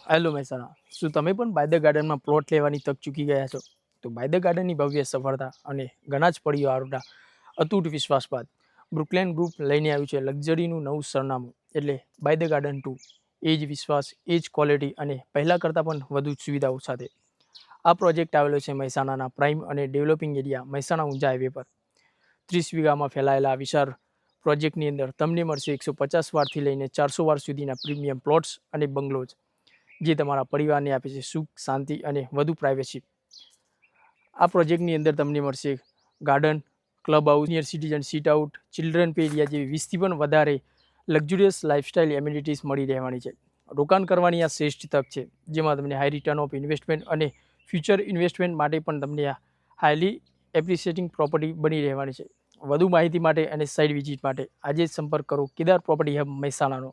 Hello Mehsana, શું તમે પણ બાય ધ ગાર્ડનમાં પ્લોટ લેવાની તક ચૂકી ગયા છો? તો બાય ધ ગાર્ડનની ભવ્ય સફળતા અને ઘણા જ પરિવારોના અતૂટ વિશ્વાસ બાદ બ્રુકલેન ગ્રુપ લઈને આવ્યું છે લક્ઝરીનું નવું સરનામું, એટલે બાય ધ ગાર્ડન 2. એ જ વિશ્વાસ, એ જ ક્વોલિટી અને પહેલાં કરતાં પણ વધુ સુવિધાઓ સાથે. આ પ્રોજેક્ટ આવેલો છે મહેસાણાના પ્રાઇમ અને developing area Mehsana Unjha highway પર. 30 વીઘામાં ફેલાયેલા વિશાળ પ્રોજેક્ટની અંદર તમને મળશે 150 વારથી લઈને 400 વાર સુધીના પ્રીમિયમ પ્લોટ્સ અને બંગલોઝ, જે તમારા પરિવારને આપે છે સુખ, શાંતિ અને વધુ પ્રાઇવેસી. આ પ્રોજેક્ટની અંદર તમને મળશે garden, club house, senior citizen seat out, children play area જેવી 20થી પણ વધારે લક્ઝુરિયસ લાઇફસ્ટાઇલ એમ્યુનિટીઝ મળી રહેવાની છે. રોકાણ કરવાની આ શ્રેષ્ઠ તક છે, જેમાં તમને હાઈ રિટર્ન ઓફ ઇન્વેસ્ટમેન્ટ અને ફ્યુચર ઇન્વેસ્ટમેન્ટ માટે પણ તમને આ હાઈલી એપ્રિસિએટિંગ પ્રોપર્ટી બની રહેવાની છે. વધુ માહિતી માટે અને સાઇટ વિઝિટ માટે આજે જ સંપર્ક કરો કેદાર પ્રોપર્ટી હબ મહેસાણાનો.